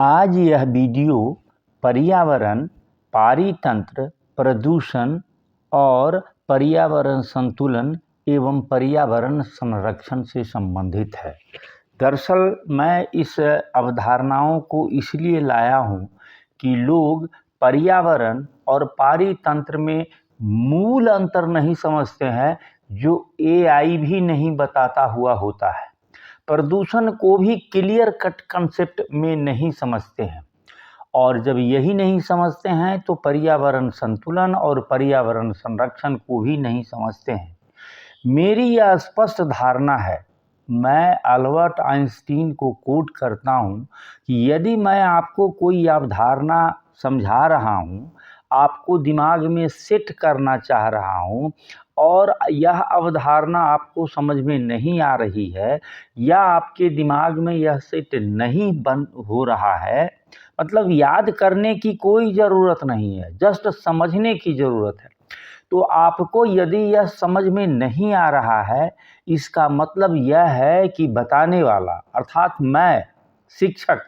आज यह वीडियो पर्यावरण, पारितंत्र, प्रदूषण और पर्यावरण संतुलन एवं पर्यावरण संरक्षण से संबंधित है। दरअसल मैं इस अवधारणाओं को इसलिए लाया हूँ कि लोग पर्यावरण और पारितंत्र में मूल अंतर नहीं समझते हैं, जो AI भी नहीं बताता हुआ होता है। प्रदूषण को भी क्लियर कट कंसेप्ट में नहीं समझते हैं, और जब यही नहीं समझते हैं तो पर्यावरण संतुलन और पर्यावरण संरक्षण को भी नहीं समझते हैं। मेरी यह स्पष्ट धारणा है, मैं अल्बर्ट आइंस्टीन को कोट करता हूँ कि यदि मैं आपको कोई अवधारणा समझा रहा हूँ, आपको दिमाग में सेट करना चाह रहा हूँ और यह अवधारणा आपको समझ में नहीं आ रही है या आपके दिमाग में यह सेट नहीं बन हो रहा है, मतलब याद करने की कोई ज़रूरत नहीं है, जस्ट समझने की ज़रूरत है। तो आपको यदि यह समझ में नहीं आ रहा है, इसका मतलब यह है कि बताने वाला अर्थात मैं शिक्षक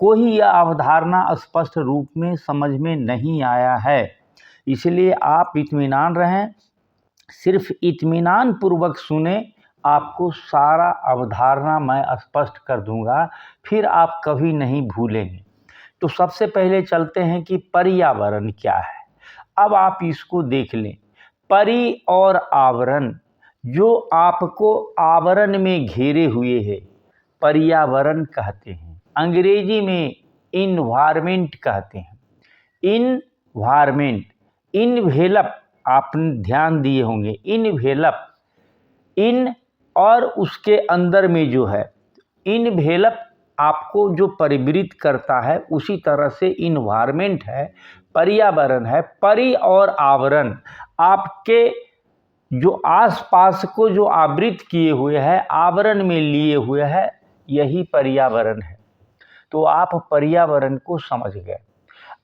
को ही यह अवधारणा स्पष्ट रूप में समझ में नहीं आया है। इसलिए आप इत्मीनान रहें, सिर्फ इत्मीनान पूर्वक सुने, आपको सारा अवधारणा मैं स्पष्ट कर दूंगा, फिर आप कभी नहीं भूलेंगे। तो सबसे पहले चलते हैं कि पर्यावरण क्या है। अब आप इसको देख लें, परि और आवरण, जो आपको आवरण में घेरे हुए है, पर्यावरण कहते हैं। अंग्रेजी में इन्वायरमेंट कहते हैं। इन्वायरमेंट, इनवेलप, आपने ध्यान दिए होंगे, इनवेलप, इन और उसके अंदर में जो है इनवेलप आपको जो परिवृत करता है, उसी तरह से इन्वायरमेंट है, पर्यावरण है। परि और आवरण आपके जो आसपास को जो आवृत किए हुए है, आवरण में लिए हुए है, यही पर्यावरण है। तो आप पर्यावरण को समझ गए।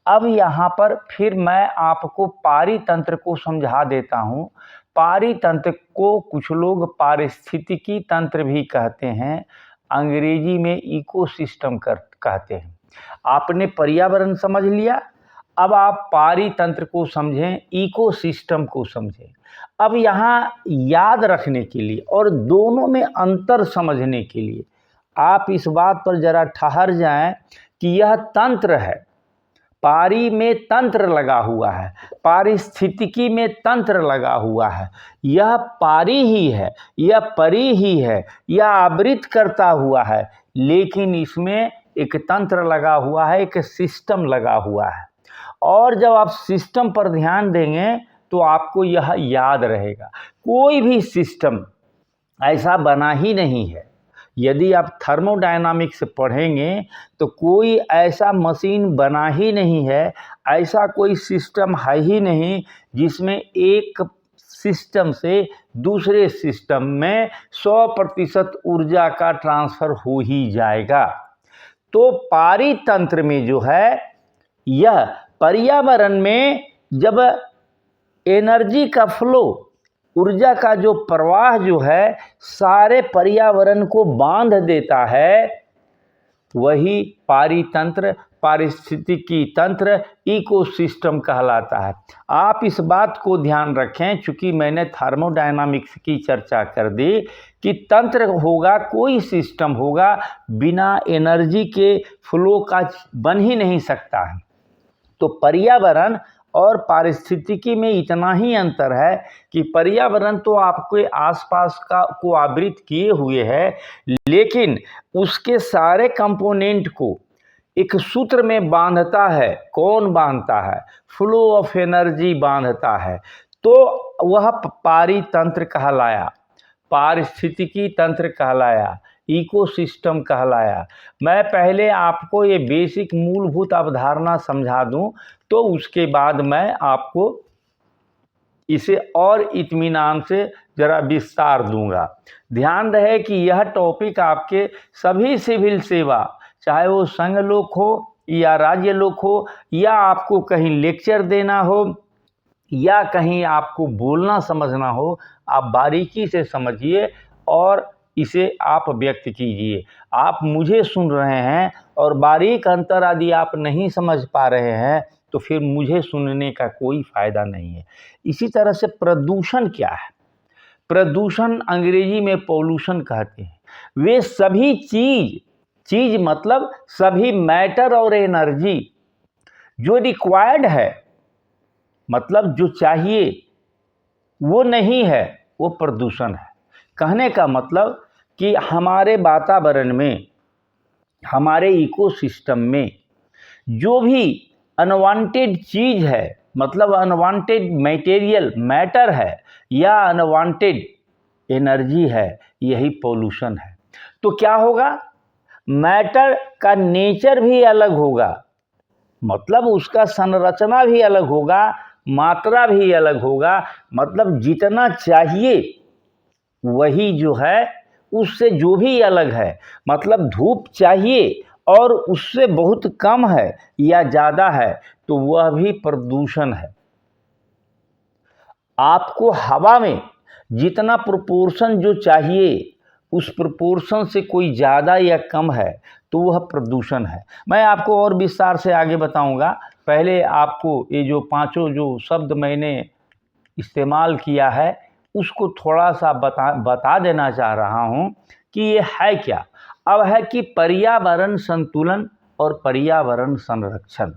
अब यहाँ पर फिर मैं आपको पारितंत्र को समझा देता हूँ। पारितंत्र को कुछ लोग पारिस्थितिकी तंत्र भी कहते हैं, अंग्रेजी में इकोसिस्टम कहते हैं। आपने पर्यावरण समझ लिया, अब आप पारितंत्र को समझें, इकोसिस्टम को समझें। अब यहाँ याद रखने के लिए और दोनों में अंतर समझने के लिए आप इस बात पर जरा ठहर जाएं कि यह तंत्र है, पारी में तंत्र लगा हुआ है, पारिस्थितिकी में तंत्र लगा हुआ है। यह पारी ही है, यह परी ही है, यह आवृत करता हुआ है, लेकिन इसमें एक तंत्र लगा हुआ है, एक सिस्टम लगा हुआ है। और जब आप सिस्टम पर ध्यान देंगे तो आपको यह याद रहेगा, कोई भी सिस्टम ऐसा बना ही नहीं है। यदि आप थर्मोडायनामिक्स पढ़ेंगे तो कोई ऐसा मशीन बना ही नहीं है, ऐसा कोई सिस्टम है ही नहीं जिसमें एक सिस्टम से दूसरे सिस्टम में 100% ऊर्जा का ट्रांसफ़र हो ही जाएगा। तो पारितंत्र में जो है, यह पर्यावरण में जब एनर्जी का फ्लो, ऊर्जा का जो प्रवाह जो है सारे पर्यावरण को बांध देता है, वही पारितंत्र, पारिस्थितिकी तंत्र, इकोसिस्टम कहलाता है। आप इस बात को ध्यान रखें, चूंकि मैंने थर्मोडायनामिक्स की चर्चा कर दी कि तंत्र होगा, कोई सिस्टम होगा, बिना एनर्जी के फ्लो का बन ही नहीं सकता है। तो पर्यावरण और पारिस्थितिकी में इतना ही अंतर है कि पर्यावरण तो आपके आसपास का को आवृत किए हुए है, लेकिन उसके सारे कंपोनेंट को एक सूत्र में बांधता है। कौन बांधता है? फ्लो ऑफ एनर्जी बांधता है। तो वह पारितंत्र कहलाया, पारिस्थितिकी तंत्र कहलाया, इकोसिस्टम कहलाया। मैं पहले आपको ये बेसिक मूलभूत अवधारणा समझा दूं, तो उसके बाद मैं आपको इसे और इत्मीनान से ज़रा विस्तार दूंगा। ध्यान रहे कि यह टॉपिक आपके सभी सिविल सेवा, चाहे वो संघ लोक हो या राज्य लोक हो, या आपको कहीं लेक्चर देना हो या कहीं आपको बोलना समझना हो, आप बारीकी से समझिए और इसे आप व्यक्त कीजिए। आप मुझे सुन रहे हैं और बारीक अंतर यदि आप नहीं समझ पा रहे हैं तो फिर मुझे सुनने का कोई फ़ायदा नहीं है। इसी तरह से प्रदूषण क्या है? प्रदूषण अंग्रेजी में पॉल्यूशन कहते हैं। वे सभी चीज़ मतलब सभी मैटर और एनर्जी जो रिक्वायर्ड है, मतलब जो चाहिए वो नहीं है, वो प्रदूषण है। कहने का मतलब कि हमारे वातावरण में, हमारे इकोसिस्टम में जो भी अनवांटेड चीज़ है, मतलब अनवांटेड मटेरियल मैटर है या अनवांटेड एनर्जी है, यही पॉल्यूशन है। तो क्या होगा? मैटर का नेचर भी अलग होगा, मतलब उसका संरचना भी अलग होगा, मात्रा भी अलग होगा, मतलब जितना चाहिए वही जो है उससे जो भी अलग है, मतलब धूप चाहिए और उससे बहुत कम है या ज़्यादा है तो वह भी प्रदूषण है। आपको हवा में जितना प्रोपोर्शन जो चाहिए उस प्रोपोर्शन से कोई ज़्यादा या कम है तो वह प्रदूषण है। मैं आपको और विस्तार से आगे बताऊंगा। पहले आपको ये जो पांचों जो शब्द मैंने इस्तेमाल किया है उसको थोड़ा सा बता देना चाह रहा हूँ कि ये है क्या। अब है कि पर्यावरण संतुलन और पर्यावरण संरक्षण।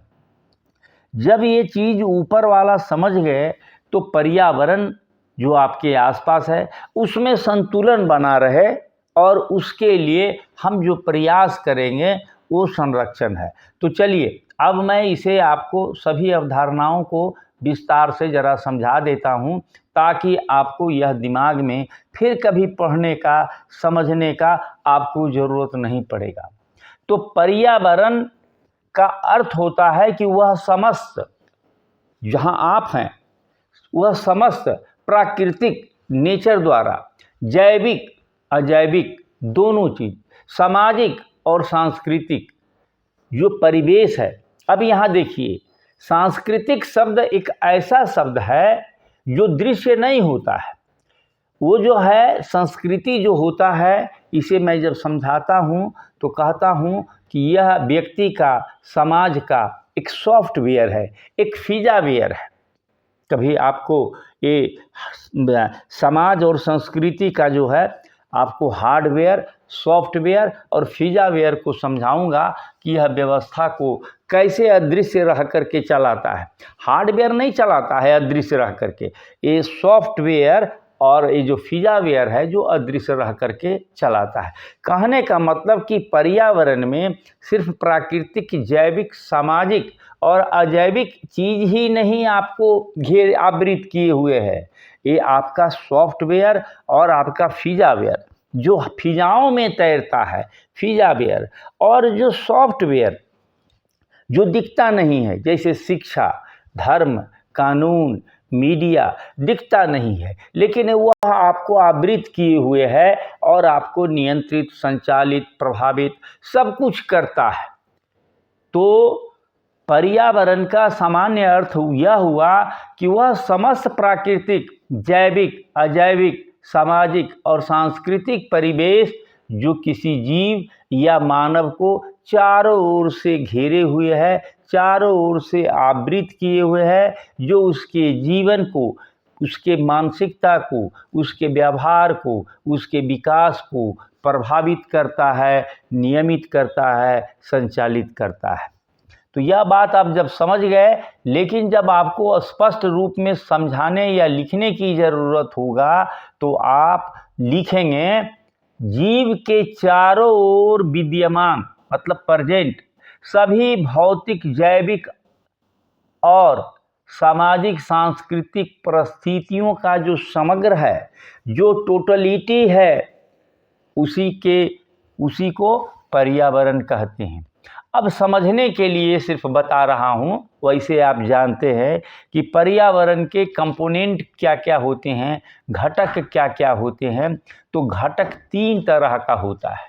जब ये चीज़ ऊपर वाला समझ गए तो पर्यावरण जो आपके आसपास है उसमें संतुलन बना रहे और उसके लिए हम जो प्रयास करेंगे वो संरक्षण है। तो चलिए अब मैं इसे आपको सभी अवधारणाओं को विस्तार से ज़रा समझा देता हूँ ताकि आपको यह दिमाग में फिर कभी पढ़ने का, समझने का आपको ज़रूरत नहीं पड़ेगा। तो पर्यावरण का अर्थ होता है कि वह समस्त, जहाँ आप हैं वह समस्त प्राकृतिक नेचर द्वारा जैविक अजैविक दोनों चीज़, सामाजिक और सांस्कृतिक जो परिवेश है। अब यहाँ देखिए, सांस्कृतिक शब्द एक ऐसा शब्द है जो दृश्य नहीं होता है। वो जो है संस्कृति जो होता है, इसे मैं जब समझाता हूँ तो कहता हूँ कि यह व्यक्ति का, समाज का एक सॉफ्टवेयर है, एक फिजावेयर है। कभी आपको ये समाज और संस्कृति का जो है आपको हार्डवेयर, सॉफ्टवेयर और फिजावेयर को समझाऊंगा कि यह व्यवस्था को कैसे अदृश्य रह करके चलाता है। हार्डवेयर नहीं चलाता है अदृश्य रह करके, ये सॉफ्टवेयर और ये जो फिजावेयर है जो अदृश्य रह करके चलाता है। कहने का मतलब कि पर्यावरण में सिर्फ प्राकृतिक, जैविक, सामाजिक और अजैविक चीज़ ही नहीं आपको आवृत किए हुए है, ये आपका सॉफ्टवेयर और आपका फिजावेयर जो फिजाओं में तैरता है, फिजावेयर, और जो सॉफ्टवेयर जो दिखता नहीं है, जैसे शिक्षा, धर्म, कानून, मीडिया दिखता नहीं है लेकिन वह आपको आवृत किए हुए है और आपको नियंत्रित, संचालित, प्रभावित सब कुछ करता है। तो पर्यावरण का सामान्य अर्थ यह हुआ कि वह समस्त प्राकृतिक, जैविक, अजैविक, सामाजिक और सांस्कृतिक परिवेश जो किसी जीव या मानव को चारों ओर से घेरे हुए है, चारों ओर से आवृत किए हुए है, जो उसके जीवन को, उसके मानसिकता को, उसके व्यवहार को, उसके विकास को प्रभावित करता है, नियमित करता है, संचालित करता है। तो यह बात आप जब समझ गए, लेकिन जब आपको स्पष्ट रूप में समझाने या लिखने की ज़रूरत होगा तो आप लिखेंगे जीव के चारों ओर विद्यमान, मतलब प्रेजेंट, सभी भौतिक, जैविक और सामाजिक सांस्कृतिक परिस्थितियों का जो समग्र है, जो टोटलिटी है, उसी को पर्यावरण कहते हैं। अब समझने के लिए सिर्फ बता रहा हूँ, वैसे आप जानते हैं कि पर्यावरण के कंपोनेंट क्या क्या होते हैं, घटक क्या क्या होते हैं। तो घटक 3 तरह का होता है।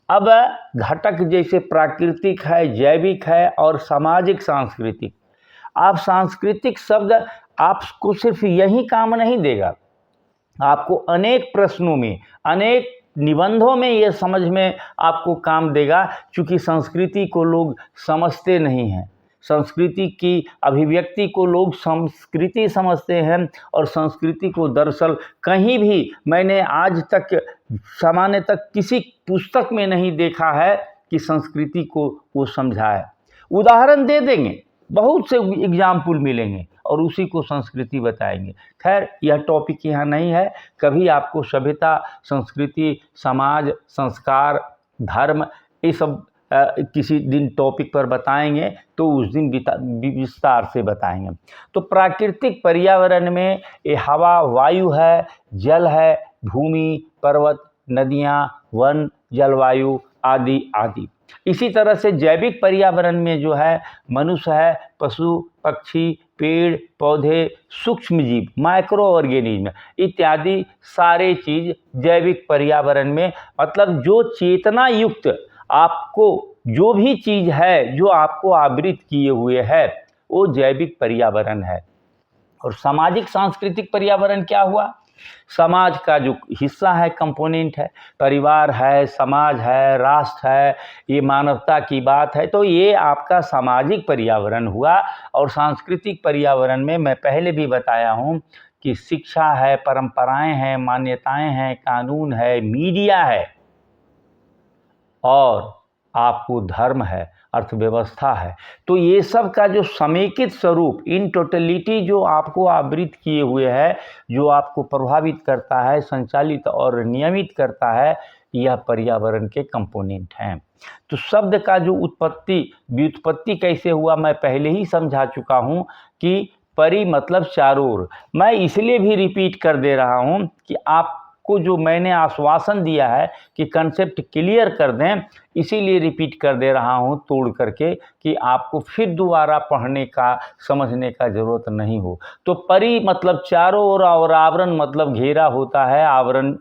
अब घटक जैसे प्राकृतिक है, जैविक है और सामाजिक सांस्कृतिक। आप सांस्कृतिक शब्द आपको सिर्फ यही काम नहीं देगा, आपको अनेक प्रश्नों में, अनेक निबंधों में ये समझ में आपको काम देगा, क्योंकि संस्कृति को लोग समझते नहीं हैं। संस्कृति की अभिव्यक्ति को लोग संस्कृति समझते हैं, और संस्कृति को दरअसल कहीं भी मैंने आज तक सामान्यतः किसी पुस्तक में नहीं देखा है कि संस्कृति को वो समझाए। उदाहरण दे देंगे, बहुत से एग्जाम्पल मिलेंगे और उसी को संस्कृति बताएंगे। खैर, यह टॉपिक यहाँ नहीं है। कभी आपको सभ्यता, संस्कृति, समाज, संस्कार, धर्म, ये सब किसी दिन टॉपिक पर बताएंगे, तो उस दिन विस्तार से बताएंगे। तो प्राकृतिक पर्यावरण में ये हवा, वायु है, जल है, भूमि, पर्वत, नदियाँ, वन, जलवायु आदि आदि। इसी तरह से जैविक पर्यावरण में जो है मनुष्य है, पशु, पक्षी, पेड़ पौधे, सूक्ष्म जीव, माइक्रो ऑर्गेनिज्म इत्यादि सारे चीज जैविक पर्यावरण में, मतलब जो चेतना युक्त आपको जो भी चीज है जो आपको आवृत किए हुए है वो जैविक पर्यावरण है। और सामाजिक सांस्कृतिक पर्यावरण क्या हुआ? समाज का जो हिस्सा है, कंपोनेंट है, परिवार है, समाज है, राष्ट्र है, ये मानवता की बात है, तो ये आपका सामाजिक पर्यावरण हुआ। और सांस्कृतिक पर्यावरण में मैं पहले भी बताया हूँ कि शिक्षा है, परंपराएं हैं, मान्यताएं हैं, कानून है, मीडिया है, और आपको धर्म है, अर्थव्यवस्था है। तो ये सब का जो समेकित स्वरूप, इन टोटलिटी जो आपको आवृत किए हुए है, जो आपको प्रभावित करता है, संचालित और नियमित करता है, यह पर्यावरण के कंपोनेंट हैं। तो शब्द का जो व्युत्पत्ति कैसे हुआ मैं पहले ही समझा चुका हूँ कि परि मतलब चारों ओर। मैं इसलिए भी रिपीट कर दे रहा हूँ कि आपको जो मैंने आश्वासन दिया है कि कंसेप्ट क्लियर कर दें, इसीलिए रिपीट कर दे रहा हूँ तोड़ करके, कि आपको फिर दोबारा पढ़ने का, समझने का ज़रूरत नहीं हो। तो परि मतलब चारों ओर, और आवरण मतलब घेरा होता है, आवरण।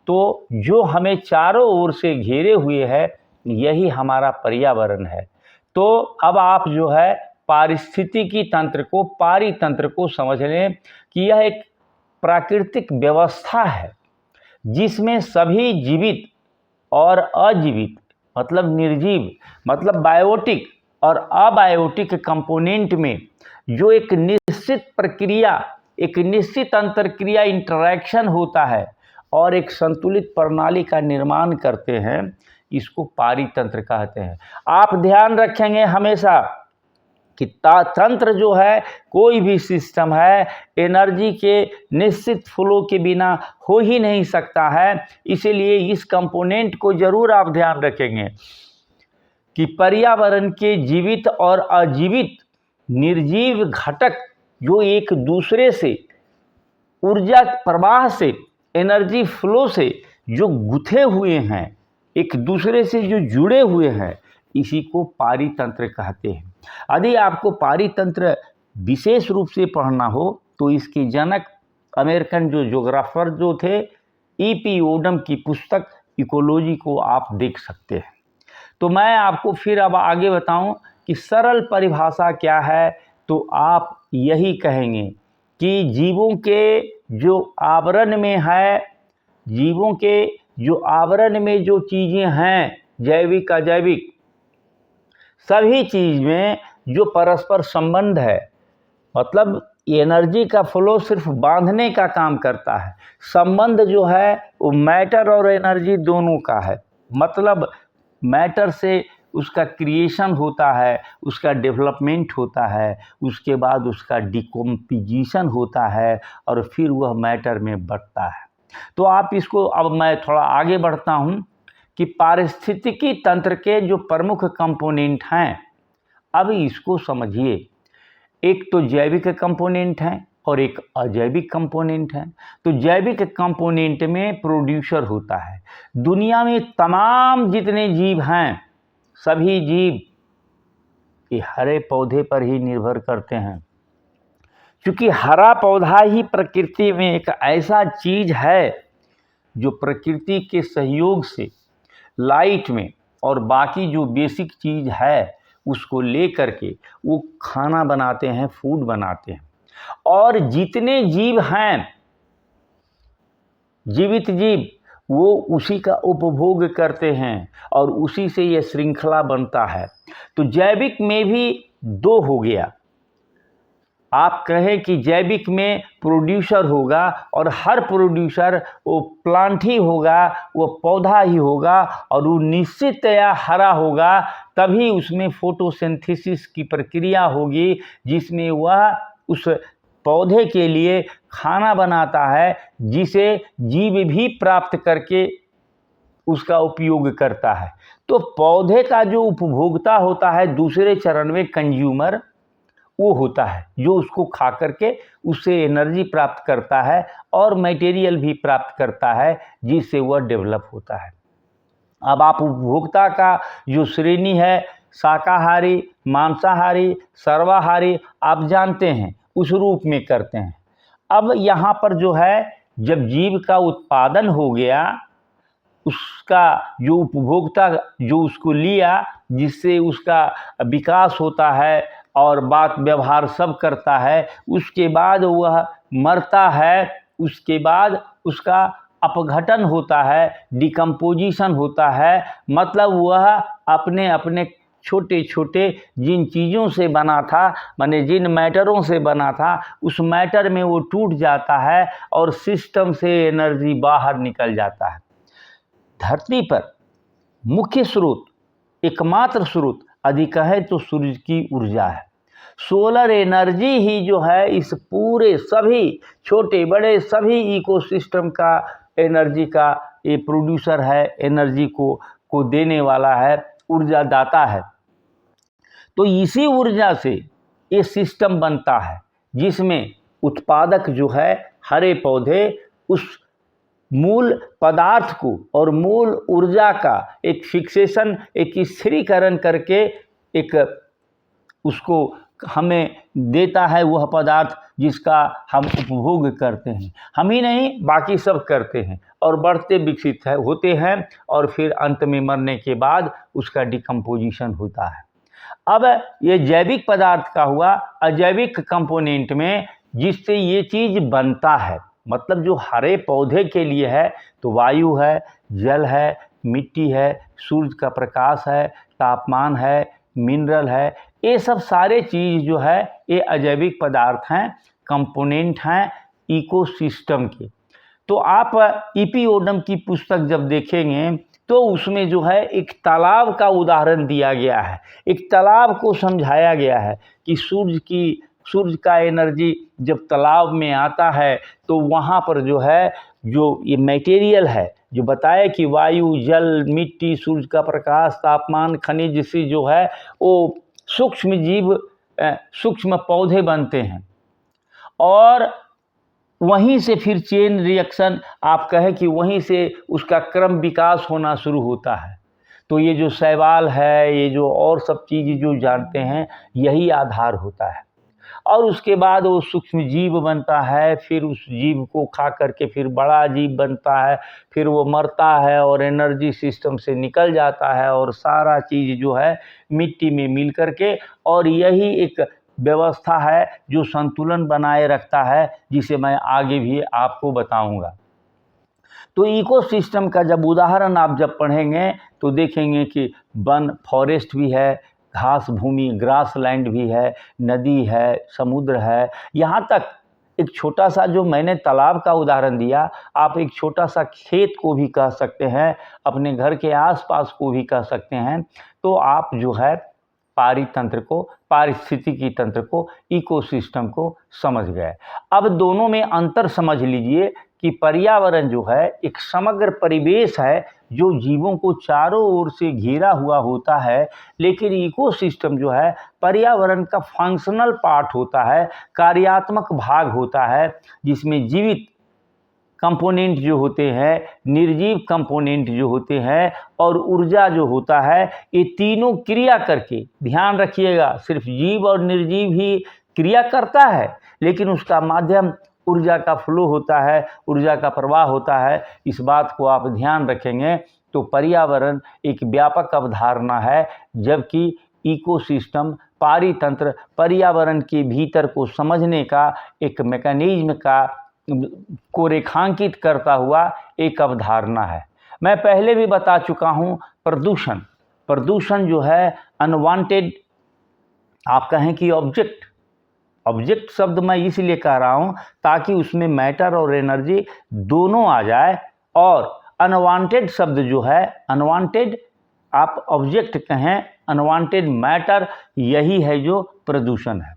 तो जो हमें चारों ओर से घेरे हुए है, यही हमारा पर्यावरण है। तो अब आप जो है पारिस्थितिकी तंत्र को, पारितंत्र को समझ लें कि यह एक प्राकृतिक व्यवस्था है जिसमें सभी जीवित और अजीवित, मतलब निर्जीव, मतलब बायोटिक और अबायोटिक कंपोनेंट में जो एक निश्चित प्रक्रिया, एक निश्चित अंतरक्रिया, इंटरैक्शन होता है और एक संतुलित प्रणाली का निर्माण करते हैं, इसको पारितंत्र कहते हैं। आप ध्यान रखेंगे हमेशा कि तंत्र जो है, कोई भी सिस्टम है, एनर्जी के निश्चित फ्लो के बिना हो ही नहीं सकता है। इसीलिए इस कंपोनेंट को जरूर आप ध्यान रखेंगे कि पर्यावरण के जीवित और अजीवित निर्जीव घटक जो एक दूसरे से, ऊर्जा प्रवाह से, एनर्जी फ्लो से जो गुथे हुए हैं, एक दूसरे से जो जुड़े हुए हैं, इसी को पारितंत्र कहते हैं। यदि आपको पारितंत्र विशेष रूप से पढ़ना हो तो इसके जनक अमेरिकन जो ज्योग्राफर जो थे, E.P. ओडम की पुस्तक इकोलॉजी को आप देख सकते हैं। तो मैं आपको फिर अब आगे बताऊं कि सरल परिभाषा क्या है, तो आप यही कहेंगे कि जीवों के जो आवरण में है, जीवों के जो आवरण में जो चीज़ें हैं, जैविक अजैविक, सभी चीज में जो परस्पर संबंध है, मतलब एनर्जी का फ्लो सिर्फ बांधने का काम करता है। संबंध जो है वो मैटर और एनर्जी दोनों का है। मतलब मैटर से उसका क्रिएशन होता है, उसका डेवलपमेंट होता है, उसके बाद उसका डिकम्पोजिशन होता है और फिर वह मैटर में बढ़ता है। तो आप इसको, अब मैं थोड़ा आगे बढ़ता हूँ कि पारिस्थितिकी तंत्र के जो प्रमुख कंपोनेंट हैं, अब इसको समझिए। एक तो जैविक कंपोनेंट है और एक अजैविक कंपोनेंट है। तो जैविक कंपोनेंट में प्रोड्यूसर होता है। दुनिया में तमाम जितने जीव हैं, सभी जीव ये हरे पौधे पर ही निर्भर करते हैं, क्योंकि हरा पौधा ही प्रकृति में एक ऐसा चीज है जो प्रकृति के सहयोग से लाइट में और बाकी जो बेसिक चीज़ है उसको ले करके वो खाना बनाते हैं, फूड बनाते हैं। और जितने जीव हैं, जीवित जीव, वो उसी का उपभोग करते हैं और उसी से ये श्रृंखला बनता है। तो जैविक में भी दो हो गया। आप कहें कि जैविक में प्रोड्यूसर होगा और हर प्रोड्यूसर वो प्लांट ही होगा, वो पौधा ही होगा और वो निश्चितया हरा होगा, तभी उसमें फोटोसिंथेसिस की प्रक्रिया होगी जिसमें वह उस पौधे के लिए खाना बनाता है, जिसे जीव भी प्राप्त करके उसका उपयोग करता है। तो पौधे का जो उपभोक्ता होता है दूसरे चरण में कंज्यूमर, वो होता है जो उसको खा करके उससे एनर्जी प्राप्त करता है और मटेरियल भी प्राप्त करता है जिससे वह डेवलप होता है। अब आप उपभोक्ता का जो श्रेणी है, शाकाहारी, मांसाहारी, सर्वाहारी, आप जानते हैं, उस रूप में करते हैं। अब यहाँ पर जो है, जब जीव का उत्पादन हो गया, उसका जो उपभोक्ता जो उसको लिया, जिससे उसका विकास होता है और बात व्यवहार सब करता है, उसके बाद वह मरता है, उसके बाद उसका अपघटन होता है, डिकम्पोजिशन होता है। मतलब वह अपने अपने छोटे छोटे जिन चीज़ों से बना था, माने जिन मैटरों से बना था, उस मैटर में वो टूट जाता है और सिस्टम से एनर्जी बाहर निकल जाता है। धरती पर मुख्य स्रोत, एकमात्र स्रोत अधिक है तो सूर्य की ऊर्जा है। सोलर एनर्जी ही जो है इस पूरे सभी छोटे बड़े सभी इकोसिस्टम का एनर्जी का ये प्रोड्यूसर है, एनर्जी को देने वाला है, ऊर्जा दाता है। तो इसी ऊर्जा से ये सिस्टम बनता है जिसमें उत्पादक जो है हरे पौधे उस मूल पदार्थ को और मूल ऊर्जा का एक फिक्सेशन, एक स्थिरीकरण करके एक उसको हमें देता है, वह पदार्थ जिसका हम उपभोग करते हैं। हम ही नहीं, बाकी सब करते हैं और बढ़ते विकसित होते हैं और फिर अंत में मरने के बाद उसका डिकम्पोजिशन होता है। अब ये जैविक पदार्थ का हुआ। अजैविक कंपोनेंट में जिससे ये चीज़ बनता है, मतलब जो हरे पौधे के लिए है, तो वायु है, जल है, मिट्टी है, सूरज का प्रकाश है, तापमान है, मिनरल है, ये सब सारे चीज़ जो है ये अजैविक पदार्थ हैं, कंपोनेंट हैं इकोसिस्टम के। तो आप ईपीओडम की पुस्तक जब देखेंगे तो उसमें जो है एक तालाब का उदाहरण दिया गया है, एक तालाब को समझाया गया है कि सूर्य का एनर्जी जब तालाब में आता है तो वहाँ पर जो है जो ये मटेरियल है, जो बताया कि वायु, जल, मिट्टी, सूर्य का प्रकाश, तापमान, खनिज से जो है वो सूक्ष्म जीव, सूक्ष्म पौधे बनते हैं और वहीं से फिर चेन रिएक्शन, आप कहें कि वहीं से उसका क्रम विकास होना शुरू होता है। तो ये जो शैवाल है, ये जो और सब चीज़ जो जानते हैं, यही आधार होता है। और उसके बाद वो सूक्ष्म जीव बनता है, फिर उस जीव को खा करके फिर बड़ा जीव बनता है, फिर वो मरता है और एनर्जी सिस्टम से निकल जाता है और सारा चीज़ जो है मिट्टी में मिल करके, और यही एक व्यवस्था है जो संतुलन बनाए रखता है, जिसे मैं आगे भी आपको बताऊंगा। तो इकोसिस्टम का जब उदाहरण आप जब पढ़ेंगे तो देखेंगे कि वन, फॉरेस्ट भी है, घास भूमि, ग्रास लैंड भी है, नदी है, समुद्र है, यहाँ तक एक छोटा सा जो मैंने तालाब का उदाहरण दिया, आप एक छोटा सा खेत को भी कह सकते हैं, अपने घर के आसपास को भी कह सकते हैं। तो आप जो है पारितंत्र को, पारिस्थितिकी तंत्र को, इकोसिस्टम को समझ गए। अब दोनों में अंतर समझ लीजिए कि पर्यावरण जो है एक समग्र परिवेश है जो जीवों को चारों ओर से घेरा हुआ होता है, लेकिन इकोसिस्टम जो है पर्यावरण का फंक्शनल पार्ट होता है, कार्यात्मक भाग होता है, जिसमें जीवित कंपोनेंट जो होते हैं, निर्जीव कंपोनेंट जो होते हैं और ऊर्जा जो होता है, ये तीनों क्रिया करके, ध्यान रखिएगा, सिर्फ जीव और निर्जीव ही क्रिया करता है, लेकिन उसका माध्यम ऊर्जा का फ्लो होता है, ऊर्जा का प्रवाह होता है। इस बात को आप ध्यान रखेंगे तो पर्यावरण एक व्यापक अवधारणा है, जबकि इकोसिस्टम, पारितंत्र पर्यावरण के भीतर को समझने का एक मैकेनिज्म का को रेखांकित करता हुआ एक अवधारणा है। मैं पहले भी बता चुका हूँ, प्रदूषण, प्रदूषण जो है अनवांटेड, आप कहें कि ऑब्जेक्ट, ऑब्जेक्ट शब्द मैं इसलिए कह रहा हूँ ताकि उसमें मैटर और एनर्जी दोनों आ जाए, और अनवांटेड शब्द जो है, अनवांटेड आप ऑब्जेक्ट कहें, अनवांटेड मैटर, यही है जो प्रदूषण है।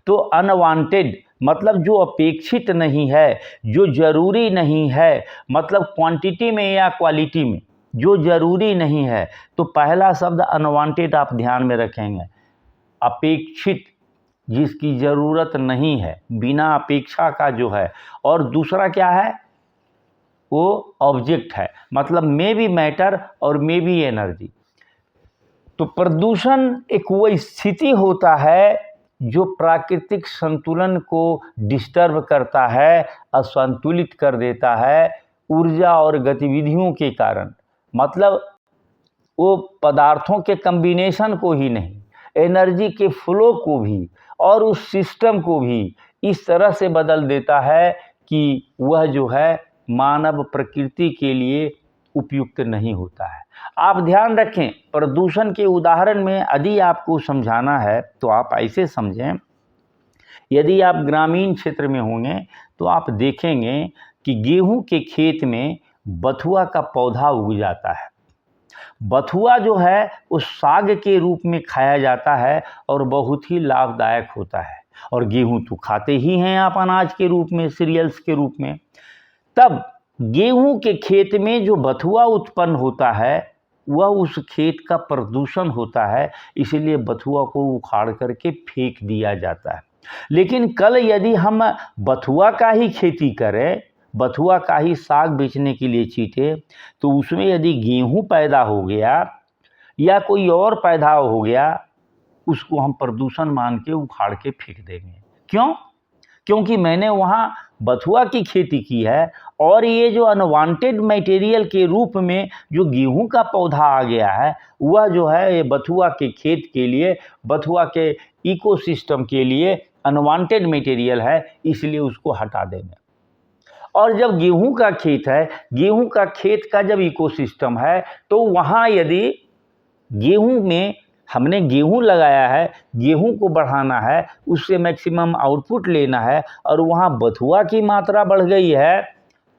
तो अनवांटेड मतलब जो अपेक्षित नहीं है, जो जरूरी नहीं है, मतलब क्वांटिटी में या क्वालिटी में जो जरूरी नहीं है। तो पहला शब्द अनवांटेड आप ध्यान में रखेंगे, अपेक्षित, जिसकी ज़रूरत नहीं है, बिना अपेक्षा का जो है। और दूसरा क्या है, वो ऑब्जेक्ट है, मतलब मे बी मैटर और मे बी एनर्जी। तो प्रदूषण एक वो स्थिति होता है जो प्राकृतिक संतुलन को डिस्टर्ब करता है, असंतुलित कर देता है ऊर्जा और गतिविधियों के कारण। मतलब वो पदार्थों के कम्बिनेशन को ही नहीं, एनर्जी के फ्लो को भी और उस सिस्टम को भी इस तरह से बदल देता है कि वह जो है मानव प्रकृति के लिए उपयुक्त नहीं होता है। आप ध्यान रखें, प्रदूषण के उदाहरण में यदि आपको समझाना है तो आप ऐसे समझें, यदि आप ग्रामीण क्षेत्र में होंगे तो आप देखेंगे कि गेहूं के खेत में बथुआ का पौधा उग जाता है। बथुआ जो है उस साग के रूप में खाया जाता है और बहुत ही लाभदायक होता है। और गेहूं तो खाते ही हैं आप अनाज के रूप में, सीरियल्स के रूप में। तब गेहूं के खेत में जो बथुआ उत्पन्न होता है वह उस खेत का प्रदूषण होता है, इसलिए बथुआ को उखाड़ करके फेंक दिया जाता है। लेकिन कल यदि हम बथुआ का ही खेती करें, बथुआ का ही साग बेचने के लिए चीटे, तो उसमें यदि गेहूं पैदा हो गया या कोई और पैदा हो गया, उसको हम प्रदूषण मान के उखाड़ के फेंक देंगे। क्यों? क्योंकि मैंने वहाँ बथुआ की खेती की है और ये जो अनवांटेड मटेरियल के रूप में जो गेहूं का पौधा आ गया है, वह जो है ये बथुआ के खेत के लिए, बथुआ के इकोसिस्टम के लिए अनवांटेड मटेरियल है, इसलिए उसको हटा देंगे। और जब गेहूं का खेत है, गेहूं का खेत का जब इकोसिस्टम है, तो वहाँ यदि गेहूं में हमने गेहूं लगाया है, गेहूं को बढ़ाना है, उससे मैक्सिमम आउटपुट लेना है, और वहाँ बथुआ की मात्रा बढ़ गई है,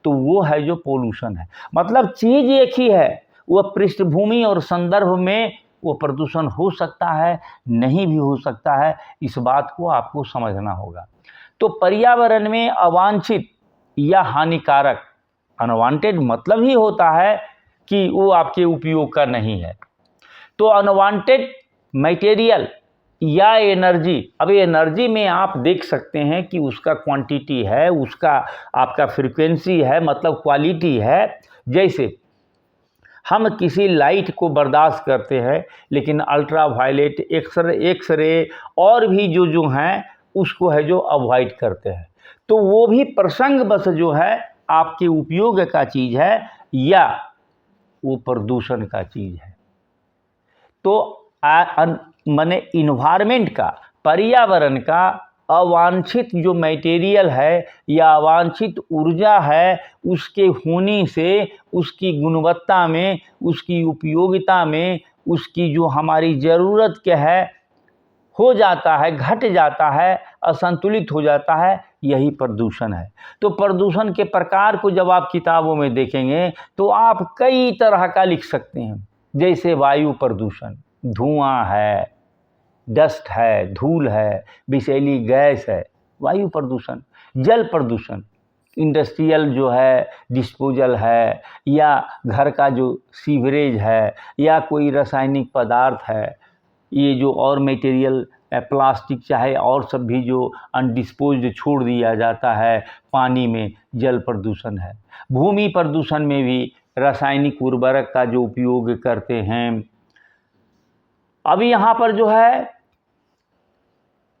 तो वो है जो पोल्यूशन है। मतलब चीज़ एक ही है, वह पृष्ठभूमि और संदर्भ में वो प्रदूषण हो सकता है, नहीं भी हो सकता है। इस बात को आपको समझना होगा। तो पर्यावरण में अवांछित या हानिकारक, अनवांटेड मतलब ही होता है कि वो आपके उपयोग का नहीं है। तो अनवांटेड मटेरियल या एनर्जी, अब एनर्जी में आप देख सकते हैं कि उसका क्वांटिटी है, उसका आपका फ्रीक्वेंसी है, मतलब क्वालिटी है। जैसे हम किसी लाइट को बर्दाश्त करते हैं, लेकिन अल्ट्रा वायलेट, एक्सरे और भी जो हैं उसको है जो अवॉइड करते हैं। तो वो भी प्रसंग बस जो है आपके उपयोग का चीज़ है या वो प्रदूषण का चीज़ है। तो माने इन्वायरमेंट का, पर्यावरण का अवांछित जो मटेरियल है या अवांछित ऊर्जा है, उसके होने से उसकी गुणवत्ता में, उसकी उपयोगिता में, उसकी जो हमारी ज़रूरत के है हो जाता है, घट जाता है, असंतुलित हो जाता है, यही प्रदूषण है। तो प्रदूषण के प्रकार को जब आप किताबों में देखेंगे तो आप कई तरह का लिख सकते हैं। जैसे वायु प्रदूषण, धुआं है, डस्ट है, धूल है, विषैली गैस है, वायु प्रदूषण। जल प्रदूषण, इंडस्ट्रियल जो है डिस्पोजल है, या घर का जो सीवरेज है, या कोई रासायनिक पदार्थ है, ये जो और मटेरियल प्लास्टिक चाहे और सब भी जो अनडिस्पोज्ड छोड़ दिया जाता है पानी में, जल प्रदूषण है। भूमि प्रदूषण में भी रासायनिक उर्वरक का जो उपयोग करते हैं। अब यहाँ पर जो है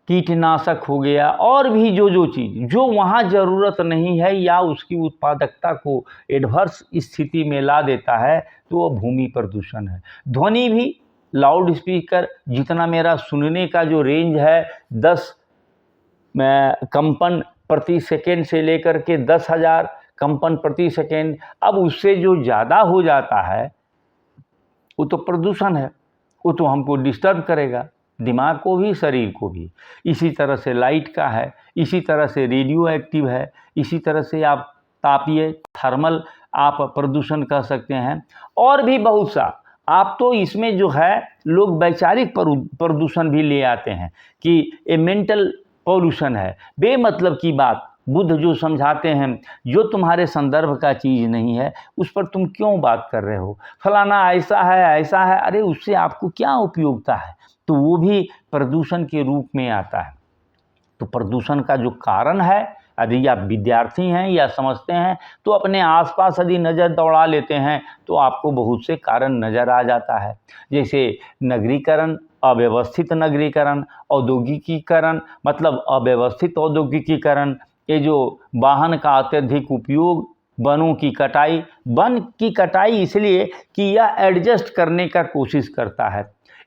कीटनाशक हो गया, और भी जो चीज़ जो वहाँ ज़रूरत नहीं है या उसकी उत्पादकता को एडवर्स स्थिति में ला देता है, तो वो भूमि प्रदूषण है। ध्वनि भी, लाउड स्पीकर, जितना मेरा सुनने का जो रेंज है 10 कंपन प्रति सेकेंड से लेकर के 10,000 कंपन प्रति सेकेंड, अब उससे जो ज़्यादा हो जाता है वो तो प्रदूषण है, वो तो हमको डिस्टर्ब करेगा, दिमाग को भी शरीर को भी। इसी तरह से लाइट का है, इसी तरह से रेडियो एक्टिव है, इसी तरह से आप तापीय थर्मल आप प्रदूषण कह सकते हैं, और भी बहुत सा। आप तो इसमें जो है लोग वैचारिक प्रदूषण भी ले आते हैं कि ये मेंटल पॉल्यूशन है, बेमतलब की बात। बुद्ध जो समझाते हैं, जो तुम्हारे संदर्भ का चीज़ नहीं है उस पर तुम क्यों बात कर रहे हो, फलाना ऐसा है ऐसा है, अरे उससे आपको क्या उपयोगिता है, तो वो भी प्रदूषण के रूप में आता है। तो प्रदूषण का जो कारण है, यदि आप विद्यार्थी हैं या समझते हैं तो अपने आसपास यदि नज़र दौड़ा लेते हैं तो आपको बहुत से कारण नज़र आ जाता है। जैसे नगरीकरण, अव्यवस्थित नगरीकरण, औद्योगिकीकरण, मतलब अव्यवस्थित औद्योगिकीकरण, ये जो वाहन का अत्यधिक उपयोग, वनों की कटाई। वन की कटाई इसलिए कि यह एडजस्ट करने का कोशिश करता है।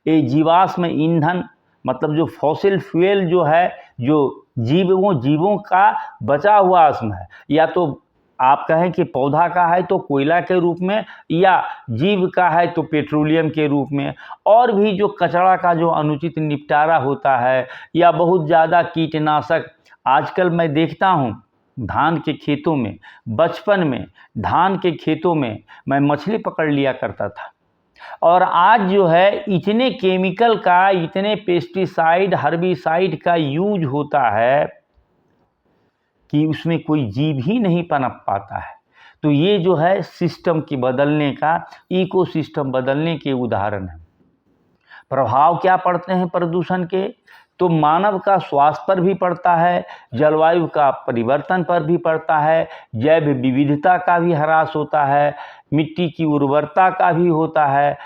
ये जीवाश्म ईंधन, मतलब जो फॉसिल फ्यूल जो है, जो जीवों का बचा हुआ आश्म है, या तो आप कहें कि पौधा का है तो कोयला के रूप में, या जीव का है तो पेट्रोलियम के रूप में। और भी जो कचरा का जो अनुचित निपटारा होता है, या बहुत ज़्यादा कीटनाशक। आजकल मैं देखता हूँ धान के खेतों में, बचपन में धान के खेतों में मैं मछली पकड़ लिया करता था, और आज जो है इतने केमिकल का, इतने पेस्टिसाइड, हर्बिसाइड का यूज होता है कि उसमें कोई जीव ही नहीं पनप पाता है। तो ये जो है सिस्टम की बदलने का, इकोसिस्टम बदलने के उदाहरण है। प्रभाव क्या पड़ते हैं प्रदूषण के, तो मानव का स्वास्थ्य पर भी पड़ता है, जलवायु का परिवर्तन पर भी पड़ता है, जैव विविधता का भी ह्रास होता है, मिट्टी की उर्वरता का भी होता है,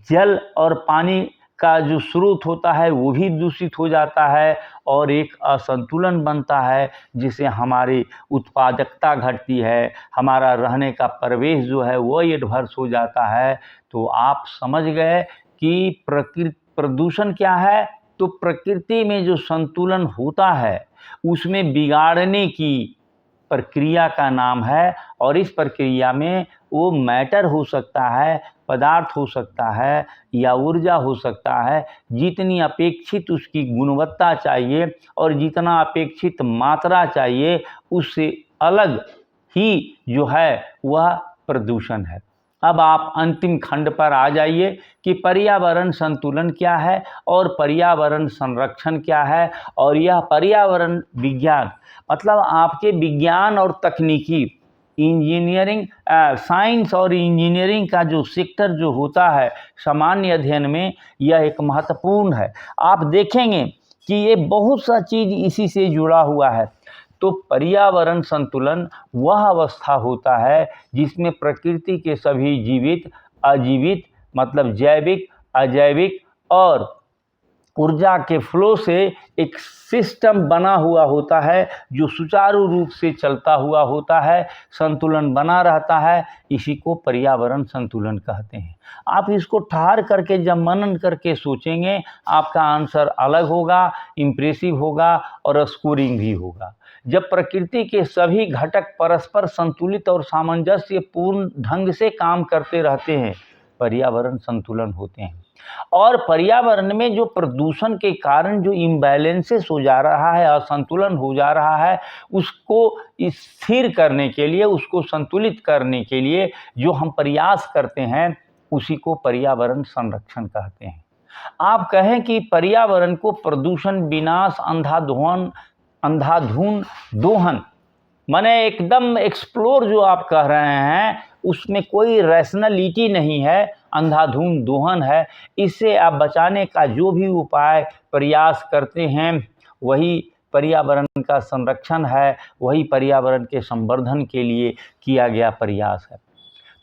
जल और पानी का जो स्रोत होता है वो भी दूषित हो जाता है, और एक असंतुलन बनता है जिससे हमारी उत्पादकता घटती है, हमारा रहने का परिवेश जो है वो एडवर्स हो जाता है। तो आप समझ गए कि प्रदूषण क्या है। तो प्रकृति में जो संतुलन होता है उसमें बिगाड़ने की प्रक्रिया का नाम है, और इस प्रक्रिया में वो मैटर हो सकता है, पदार्थ हो सकता है, या ऊर्जा हो सकता है। जितनी अपेक्षित उसकी गुणवत्ता चाहिए और जितना अपेक्षित मात्रा चाहिए उससे अलग ही जो है वह प्रदूषण है। अब आप अंतिम खंड पर आ जाइए कि पर्यावरण संतुलन क्या है और पर्यावरण संरक्षण क्या है। और यह पर्यावरण विज्ञान, मतलब आपके विज्ञान और तकनीकी, इंजीनियरिंग, साइंस और इंजीनियरिंग का जो सेक्टर जो होता है सामान्य अध्ययन में, यह एक महत्वपूर्ण है। आप देखेंगे कि ये बहुत सा चीज़ इसी से जुड़ा हुआ है। तो पर्यावरण संतुलन वह अवस्था होता है जिसमें प्रकृति के सभी जीवित, अजीवित, मतलब जैविक, अजैविक और ऊर्जा के फ्लो से एक सिस्टम बना हुआ होता है जो सुचारू रूप से चलता हुआ होता है, संतुलन बना रहता है। इसी को पर्यावरण संतुलन कहते हैं। आप इसको ठहर करके जब मनन करके सोचेंगे आपका आंसर अलग होगा, इम्प्रेसिव होगा और स्कोरिंग भी होगा। जब प्रकृति के सभी घटक परस्पर संतुलित और सामंजस्य पूर्ण ढंग से काम करते रहते हैं, पर्यावरण संतुलन होते हैं। और पर्यावरण में जो प्रदूषण के कारण जो इम्बैलेंसेस हो जा रहा है, असंतुलन हो जा रहा है, उसको स्थिर करने के लिए, उसको संतुलित करने के लिए जो हम प्रयास करते हैं उसी को पर्यावरण संरक्षण कहते हैं। आप कहें कि पर्यावरण को प्रदूषण, विनाश, अंधाधुन दोहन, माने एकदम एक्सप्लोर जो आप कह रहे हैं उसमें कोई रैशनलिटी नहीं है, अंधाधुन दोहन है। इससे आप बचाने का जो भी उपाय प्रयास करते हैं वही पर्यावरण का संरक्षण है, वही पर्यावरण के संवर्धन के लिए किया गया प्रयास है।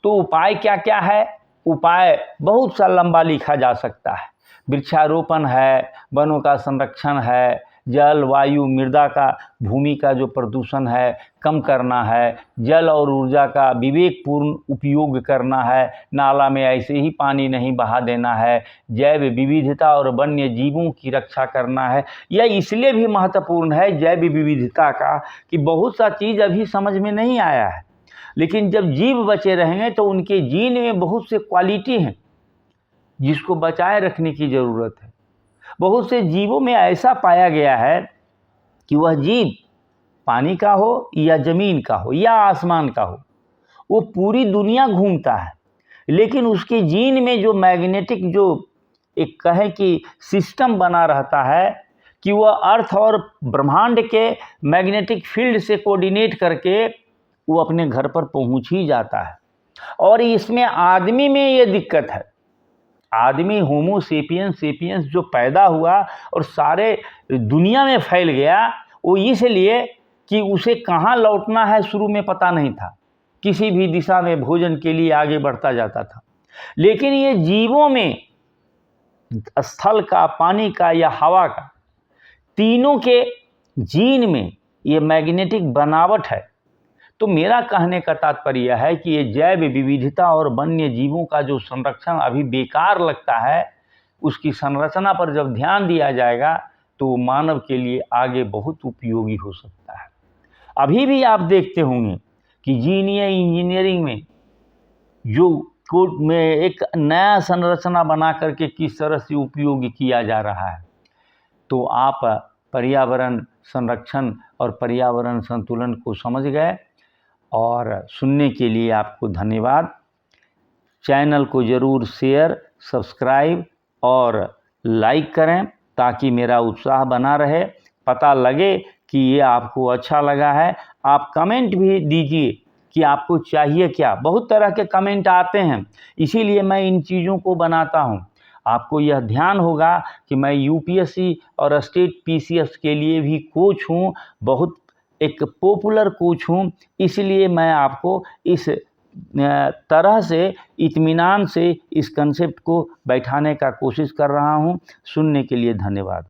तो उपाय क्या क्या है? उपाय बहुत सा लंबा लिखा जा सकता है। वृक्षारोपण है, वनों का संरक्षण है, जल, वायु, मृदा का, भूमि का जो प्रदूषण है कम करना है, जल और ऊर्जा का विवेकपूर्ण उपयोग करना है, नाला में ऐसे ही पानी नहीं बहा देना है, जैव विविधता और वन्य जीवों की रक्षा करना है। यह इसलिए भी महत्वपूर्ण है जैव विविधता का कि बहुत सा चीज़ अभी समझ में नहीं आया है, लेकिन जब जीव बचे रहेंगे तो उनके जीन में बहुत से क्वालिटी हैं जिसको बचाए रखने की ज़रूरत है। बहुत से जीवों में ऐसा पाया गया है कि वह जीव पानी का हो या ज़मीन का हो या आसमान का हो, वो पूरी दुनिया घूमता है, लेकिन उसके जीन में जो मैग्नेटिक जो एक कहें कि सिस्टम बना रहता है कि वह अर्थ और ब्रह्मांड के मैग्नेटिक फील्ड से कोऑर्डिनेट करके वो अपने घर पर पहुंच ही जाता है। और इसमें आदमी में ये दिक्कत है, आदमी होमो सेपियंस जो पैदा हुआ और सारे दुनिया में फैल गया, वो इसलिए कि उसे कहाँ लौटना है शुरू में पता नहीं था, किसी भी दिशा में भोजन के लिए आगे बढ़ता जाता था। लेकिन ये जीवों में स्थल का, पानी का या हवा का, तीनों के जीन में ये मैग्नेटिक बनावट है। तो मेरा कहने का तात्पर्य है कि ये जैव विविधता और वन्य जीवों का जो संरक्षण अभी बेकार लगता है, उसकी संरचना पर जब ध्यान दिया जाएगा तो वो मानव के लिए आगे बहुत उपयोगी हो सकता है। अभी भी आप देखते होंगे कि इंजीनियरिंग में जो कोड में एक नया संरचना बना करके किस तरह से उपयोग किया जा रहा है। तो आप पर्यावरण संरक्षण और पर्यावरण संतुलन को समझ गए, और सुनने के लिए आपको धन्यवाद। चैनल को ज़रूर शेयर, सब्सक्राइब और लाइक करें ताकि मेरा उत्साह बना रहे, पता लगे कि ये आपको अच्छा लगा है। आप कमेंट भी दीजिए कि आपको चाहिए क्या। बहुत तरह के कमेंट आते हैं, इसीलिए मैं इन चीज़ों को बनाता हूँ। आपको यह ध्यान होगा कि मैं यूपीएससी और स्टेट पीसीएस के लिए भी कोच हूँ, बहुत एक पॉपुलर कोच हूँ। इसलिए मैं आपको इस तरह से इत्मीनान से इस कंसेप्ट को बैठाने का कोशिश कर रहा हूँ। सुनने के लिए धन्यवाद।